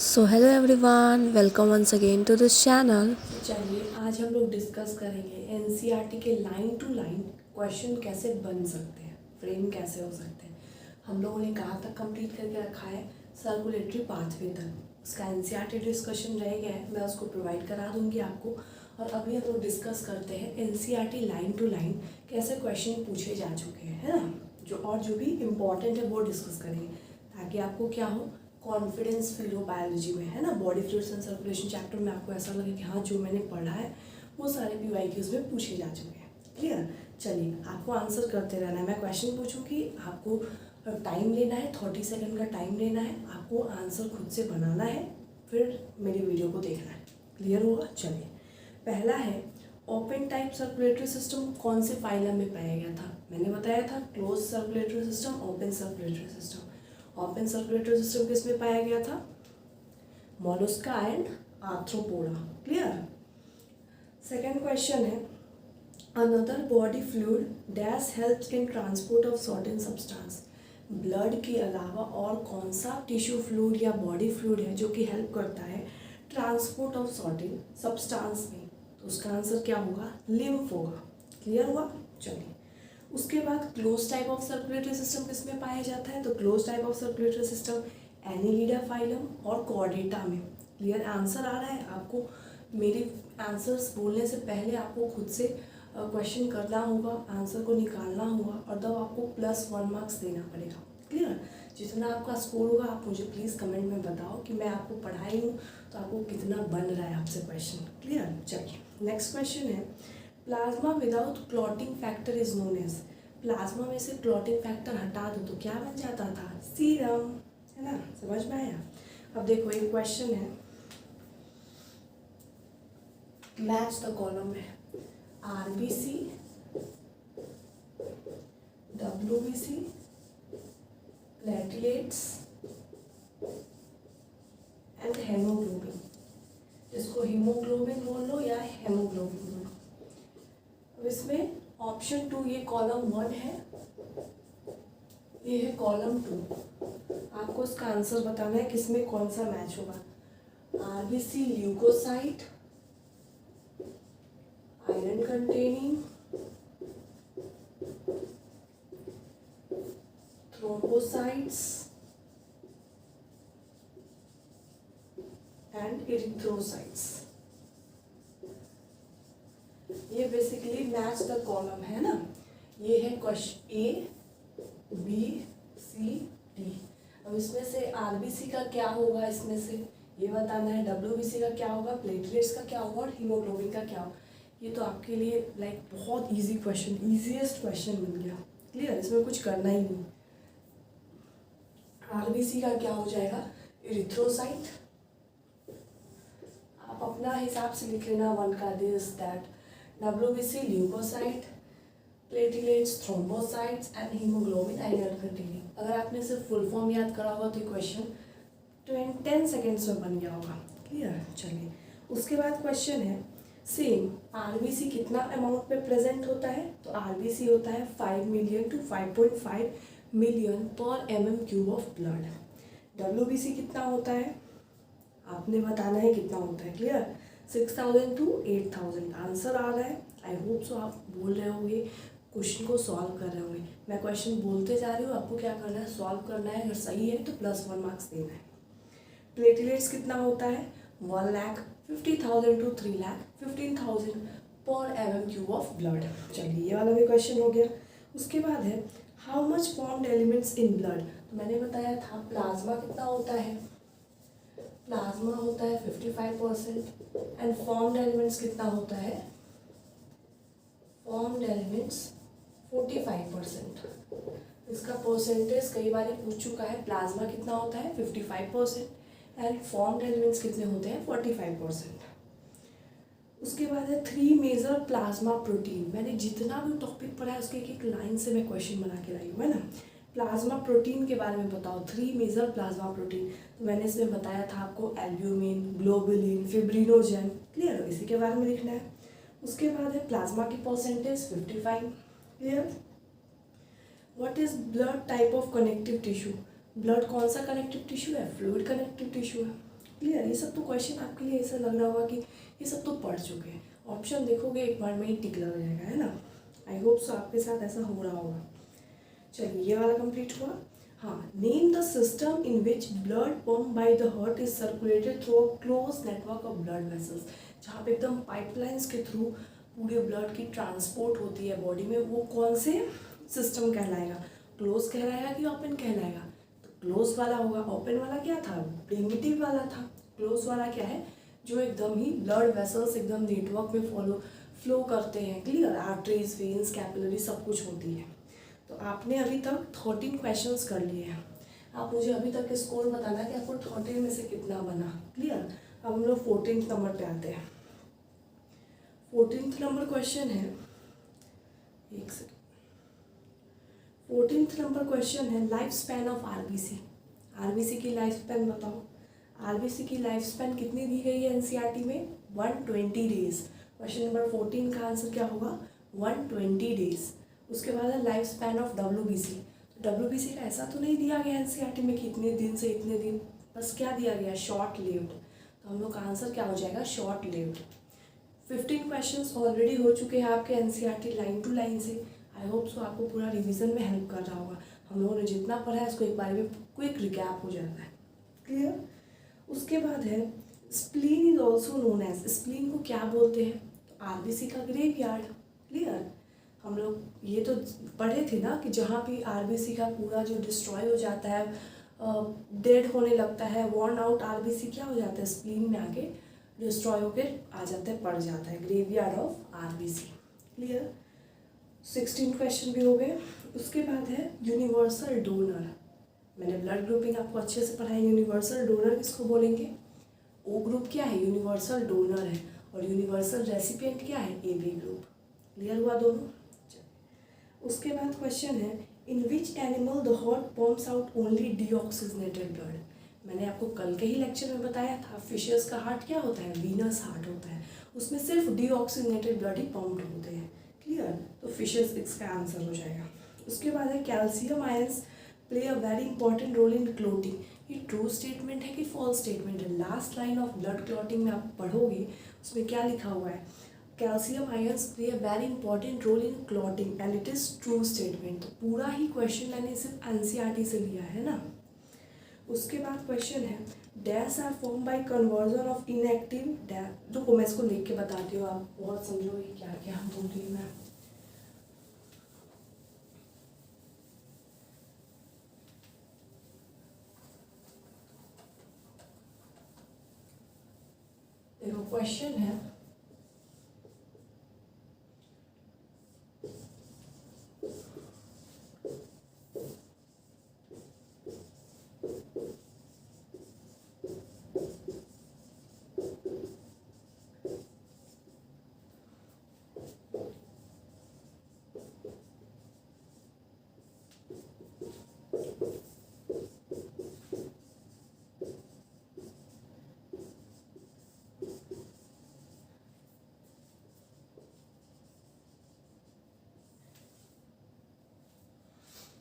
So hello everyone, welcome once again to this channel. चलिए आज हम लोग डिस्कस करेंगे एनसीईआरटी के लाइन टू लाइन क्वेश्चन कैसे बन सकते हैं, फ्रेम कैसे हो सकते हैं। हम लोगों ने कहाँ तक कंप्लीट करके रखा है, सर्कुलेटरी पाथवे तक। उसका एनसीईआरटी डिस्कशन रह गया है, मैं उसको प्रोवाइड करा दूंगी आपको। और अभी हम लोग डिस्कस करते हैं एनसीईआरटी लाइन टू लाइन कैसे क्वेश्चन पूछे जा चुके हैं, है ना। जो भी इम्पॉर्टेंट है वो डिस्कस करेंगे ताकि आपको क्या हो, कॉन्फिडेंस फील हो बायोलॉजी में, है ना। Body fluids and circulation chapter में आपको ऐसा लगे कि हाँ जो मैंने पढ़ा है वो सारे पीवाईक्यूज में पूछे जा चुके हैं। क्लियर। चलिए आपको आंसर करते रहना है। मैं क्वेश्चन पूछूंगी, आपको टाइम लेना है, 30 सेकंड का टाइम लेना है, आपको आंसर खुद से बनाना है, फिर मेरी वीडियो को देखना है। क्लियर होगा। चलिए पहला है, ओपन टाइप सर्कुलेटरी सिस्टम कौन से फाइलम में पाया गया था। मैंने बताया था close circulatory system, open circulatory system. Open circulatory system किस में पाया गया था, Mollusca and Arthropoda. Clear. Second question है, another body fluid dash helps in transport of certain substance. Blood के अलावा और कौन सा टिश्यू फ्लूइड या बॉडी फ्लूइड है जो कि हेल्प करता है ट्रांसपोर्ट ऑफ सर्टेन सब्सटेंस में। तो उसका आंसर क्या होगा, लिम्फ होगा। क्लियर हुआ। चलिए उसके बाद close type of circulatory system किस में पाया जाता है, तो close type of circulatory system Annelida phylum और कॉर्डेटा में। क्लियर। आंसर आ रहा है आपको। मेरे आंसर्स बोलने से पहले आपको खुद से क्वेश्चन करना होगा, आंसर को निकालना होगा और तब आपको +1 मार्क्स देना पड़ेगा। क्लियर। जितना आपका स्कोर होगा आप मुझे प्लीज़ कमेंट में बताओ कि मैं आपको पढ़ाई हूँ तो आपको कितना बन रहा है आपसे क्वेश्चन। क्लियर। चलिए नेक्स्ट क्वेश्चन है, plasma without clotting factor is known as. Plasma में से क्लॉटिंग फैक्टर हटा दो तो क्या बन जाता था, सीरम, है ना। समझ में आया। अब देखो एक क्वेश्चन है, मैच द कॉलम है, RBC, WBC, platelets and haemoglobin. जिसको हीमोग्लोबिन बोल लो या हेमोग्लोबिन बोल लो। अब इसमें ऑप्शन 2, ये कॉलम 1 है, ये है कॉलम 2। आपको इसका आंसर बताना है किसमें कौन सा मैच होगा। RBC leucocyte, iron containing, thrombocytes and erythrocytes. ये बेसिकली मैच द कॉलम है ना। ये है question A B C D. अब इसमें से आरबीसी का क्या होगा, इसमें से ये बताना है, डब्ल्यूबीसी का क्या होगा, प्लेटलेट्स का क्या होगा और हीमोग्लोबिन का क्या होगा। ये तो आपके लिए लाइक बहुत इजी क्वेश्चन, इजीएस्ट क्वेश्चन बन गया। क्लियर। इसमें कुछ करना ही नहीं। आरबीसी का क्या हो जाएगा, इरिथ्रोसाइट। आप अपना हिसाब से लिख लेना, 1 का this that. WBC leucocyte, platelets, thrombocytes and haemoglobin iron containing. अगर आपने सिर्फ फुल फॉर्म याद करा होगा तो क्वेश्चन 10 सेकेंड्स में बन गया होगा। क्लियर। चलिए उसके बाद क्वेश्चन है, सेम आरबीसी कितना अमाउंट में प्रेजेंट होता है, तो आरबीसी होता है 5 मिलियन टू 5.5 मिलियन पर mm³ ऑफ ब्लड। डब्ल्यूबीसी कितना होता है आपने बताना है कितना होता है। क्लियर। 6000 टू 8000। आंसर आ रहा है, आई होप सो आप बोल रहे होंगे, क्वेश्चन को सॉल्व कर रहे होंगे। मैं क्वेश्चन बोलते जा रही हूँ, आपको क्या करना है, सॉल्व करना है। अगर सही है तो +1 मार्क्स देना है। प्लेटलेट्स कितना होता है, 1,50,000 टू 3,15,000 पर mm³ ऑफ ब्लड। चलिए ये वाला भी क्वेश्चन हो गया। उसके बाद है, how much formed elements in blood. तो मैंने बताया था प्लाज्मा कितना होता है, प्लाज्मा होता है 55% एंड फॉर्म्ड एलिमेंट्स कितना होता है, फॉर्म्ड एलिमेंट्स 45%। इसका परसेंटेज कई बार पूछ चुका है, प्लाज्मा कितना होता है 55% एंड फॉर्म्ड एलिमेंट्स कितने होते हैं 45%। उसके बाद है 3 मेजर प्लाज्मा प्रोटीन। मैंने जितना भी टॉपिक पढ़ा है उसके एक लाइन से मैं क्वेश्चन बना के लाई हूँ, है ना। प्लाज्मा प्रोटीन के बारे में बताओ, 3 मेजर प्लाज्मा प्रोटीन। तो मैंने इसमें बताया था आपको, एल्ब्यूमिन, ग्लोबुलिन, फिब्रिनोजेन। क्लियर। इसी के बारे में लिखना है। उसके बाद है प्लाज्मा की percentage 55। Clear. What is blood type of connective tissue. Blood कौन सा कनेक्टिव टिश्यू है, फ्लूइड कनेक्टिव टिश्यू है। क्लियर? ये सब तो क्वेश्चन आपके लिए ऐसा लग रहा होगा कि ये सब तो पढ़ चुके हैं, ऑप्शन देखोगे एक बार में ही टिक लग जाएगा, है ना। आई होप सो आपके साथ ऐसा हो रहा होगा। चलिए ये वाला कंप्लीट हुआ। हाँ, name the system in which blood pump by the heart is circulated through a close network of blood vessels. जहाँ पे एकदम पाइपलाइंस के थ्रू पूरे ब्लड की ट्रांसपोर्ट होती है बॉडी में, वो कौन से सिस्टम कहलाएगा? क्लोज कहलाएगा कि ओपन कहलाएगा? तो क्लोज वाला होगा। ओपन वाला क्या था? प्रिमिटिव वाला था। क्लोज वाला क्या है? जो एकदम ही ब्लड वेसल्स एकदम नेटवर्क में फ्लो करते हैं। क्लियर? आर्टरीज, वेन्स, कैपिलरी सब कुछ होती है। तो आपने अभी तक 13 क्वेश्चंस कर लिए हैं। आप मुझे अभी तक के स्कोर बताना कि आपको 13 में से कितना बना। क्लियर? अब हम लोग 14th नंबर पे आते हैं। 14th नंबर क्वेश्चन है, एक सेकेंड। 14th नंबर क्वेश्चन है life span of RBC. RBC की लाइफ स्पैन बताओ। आरबीसी की लाइफ स्पैन कितनी दी गई है एनसीईआरटी में? 120 डेज। क्वेश्चन नंबर 14 का आंसर क्या होगा? 120 डेज। उसके बाद है लाइफ स्पैन ऑफ डब्ल्यूबीसी। तो डब्ल्यूबीसी का ऐसा तो नहीं दिया गया एनसीईआरटी में कि इतने दिन से इतने दिन, बस क्या दिया गया? Short lived. तो हम लोग का आंसर क्या हो जाएगा? Short lived. 15 क्वेश्चंस ऑलरेडी हो चुके हैं आपके एनसीईआरटी लाइन टू लाइन से। आई होप सो आपको पूरा रिवीजन में हेल्प कर रहा होगा। हम लोगों ने जितना पढ़ा है उसको एक बार में क्विक रिकैप हो जाता है। क्लियर? उसके बाद है spleen is also known as. Spleen को क्या बोलते हैं? तो आरबीसी का ग्रेवयार्ड। क्लियर? हम लोग ये तो पढ़े थे ना कि जहाँ भी आरबीसी का पूरा जो डिस्ट्रॉय हो जाता है, डेड होने लगता है, वॉर्न आउट आरबीसी क्या हो जाता है? स्प्लीन में आके डिस्ट्रॉय होकर आ जाता है, पड़ जाता है, graveyard of RBC. Clear? 16 question भी हो गए। उसके बाद है यूनिवर्सल डोनर। मैंने ब्लड ग्रुपिंग आपको अच्छे से पढ़ाई। यूनिवर्सल डोनर किसको बोलेंगे? ओ ग्रुप क्या है? यूनिवर्सल डोनर है। और यूनिवर्सल रेसिपिएंट क्या है? A B group. क्लियर हुआ दोनों? उसके बाद क्वेश्चन है in which animal the heart pumps out only deoxygenated blood. मैंने आपको कल के ही लेक्चर में बताया था फिशेस का हार्ट क्या होता है? वीनस हार्ट होता है। उसमें सिर्फ डीऑक्सीजनेटेड ब्लड ही पम्प्ड होते हैं। क्लियर? तो फिशेस इसका आंसर हो जाएगा। उसके बाद है calcium ions play a very important role in clotting. ये ट्रू स्टेटमेंट है कि फॉल्स स्टेटमेंट है? Last line of blood clotting में आप पढ़ोगे उसमें क्या लिखा हुआ है? Calcium ions play a very important role in clotting and it is true statement. तो पूरा ही क्वेश्चन मैंने सिर्फ एनसीईआरटी से लिया है ना। उसके बाद क्वेश्चन है dash are form by conversion of inactive dash. रुको मैं इसको लिख के बताती हूँ, आप बहुत समझोगे क्या क्या हम बोल रही हूँ मैं। देखो क्वेश्चन है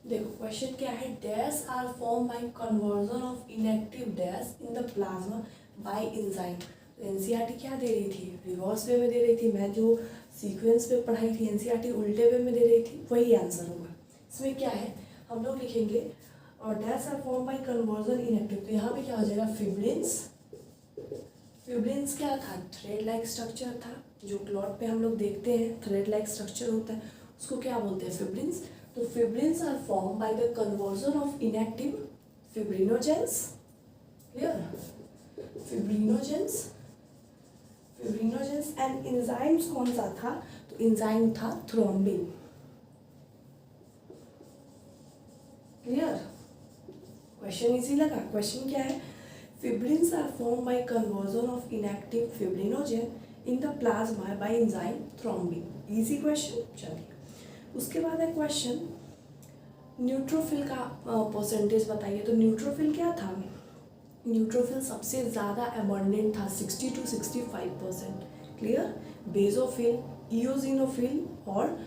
देखो क्वेश्चन क्या है dash are form by conversion of inactive dash in the plasma by enzyme. तो एनसीईआरटी क्या दे रही थी? रिवर्स वे में दे रही थी। मैं जो सीक्वेंस पे पढ़ाई थी एनसीईआरटी उल्टे वे में दे रही थी, वही आंसर होगा। इसमें क्या है हम लोग लिखेंगे और dash are form by conversion inactive. तो यहाँ पे क्या हो जाएगा? फिब्रिन्स। फिब्रिन्स क्या था? थ्रेड लाइक स्ट्रक्चर था। जो क्लॉट पे हम लोग देखते हैं थ्रेड लाइक स्ट्रक्चर होता है, उसको क्या बोलते हैं? फिब्रिन्स। तो fibrins are formed by the conversion of inactive fibrinogens. Clear? Fibrinogens and enzymes कौन सा था? तो enzyme था thrombin. Clear? Question easy लगा? Question क्या है? Fibrins are formed by conversion of inactive fibrinogen in the plasma by enzyme thrombin. Easy question. चलिए उसके बाद है क्वेश्चन न्यूट्रोफिल का परसेंटेज बताइए। तो न्यूट्रोफिल क्या था? न्यूट्रोफिल सबसे ज़्यादा अबंडेंट था 60 to 65%। क्लियर? बेजोफिल, इओजिनोफिल और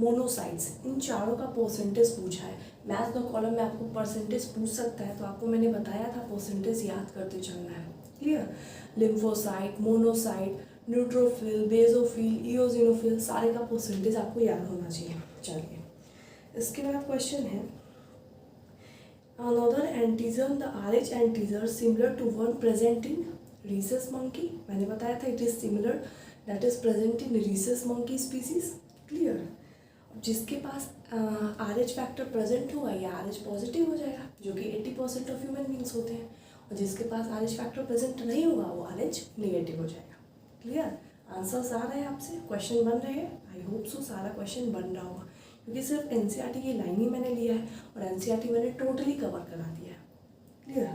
मोनोसाइट्स, इन चारों का परसेंटेज पूछा है। मैथ का कॉलम में आपको परसेंटेज पूछ सकता है, तो आपको मैंने बताया था परसेंटेज याद करते चलना है। Clear? Lymphocyte, monocyte, neutrophil, basophil, eosinophil, सारे का परसेंटेज आपको याद होना चाहिए। चलिए, इसके बाद क्वेश्चन है, another antigen, the RH antigen similar to one present in rhesus monkey, मैंने बताया था it is similar that is present in rhesus monkey species। Clear? जिसके पास RH फैक्टर प्रेजेंट होगा ये RH पॉजिटिव हो जाएगा, जो कि 80% ऑफ ह्यूमन बींग्स होते हैं, और जिसके पास RH फैक्टर प्रेजेंट नहीं होगा वो RH नेगेटिव हो जाएगा। क्लियर? आंसर्स आ रहे हैं आपसे, क्वेश्चन बन रहे हैं, आई होप सो सारा क्वेश्चन बन रहा होगा, क्योंकि सिर्फ एनसीईआरटी की लाइन ही मैंने लिया है और एनसीईआरटी मैंने टोटली कवर करा दिया है। क्लियर?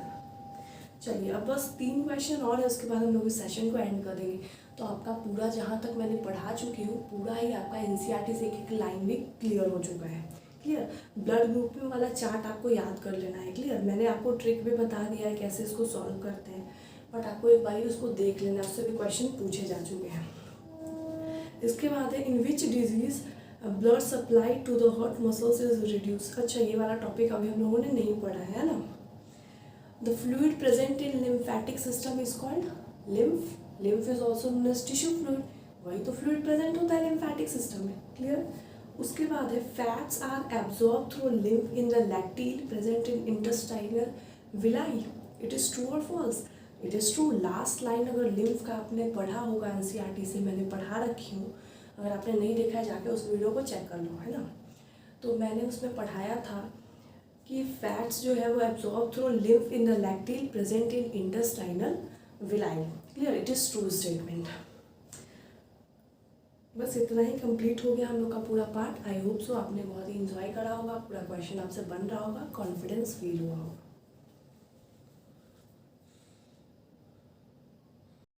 चलिए, अब बस 3 क्वेश्चन और है, उसके बाद हम लोग इस सेशन को एंड कर देंगे। तो आपका पूरा जहाँ तक मैंने पढ़ा चुकी हूँ पूरा ही आपका एनसीईआरटी से एक लाइन भी क्लियर हो चुका है। क्लियर? ब्लड ग्रुपिंग वाला चार्ट आपको याद कर लेना है। क्लियर? मैंने आपको ट्रिक भी बता दिया है कैसे इसको सॉल्व करते हैं, बट आपको एक बार उसको देख लेना, उससे भी क्वेश्चन पूछे जा चुके हैं। इसके बाद है, in which disease blood supply to the heart muscles is reduce. अच्छा, ये वाला टॉपिक अभी हम लोगों ने नहीं पढ़ा है ना। The fluid present in lymphatic system is called lymph. Lymph is also known as tissue fluid, वही तो फ्लूइड प्रेजेंट होता है लिम्फेटिक सिस्टम में। क्लियर? उसके बाद है, fats are absorb through lymph in the lacteal present in intestinal villi. It is true और false? It is true. Last line अगर लिम्फ का आपने पढ़ा होगा एनसीईआरटी से, मैंने पढ़ा रखी हूँ, अगर आपने नहीं देखा है जाके उस वीडियो को चेक कर लो, है ना। तो मैंने उसमें पढ़ाया था कि फैट्स जो है वो absorb through lymph in the lacteal present in intestinal villi. Clear? It is true statement. बस इतना ही कंप्लीट हो गया हम लोग का पूरा पार्ट। आई होप सो आपने बहुत ही इंजॉय करा होगा, पूरा क्वेश्चन आपसे बन रहा होगा, कॉन्फिडेंस फील हुआ होगा।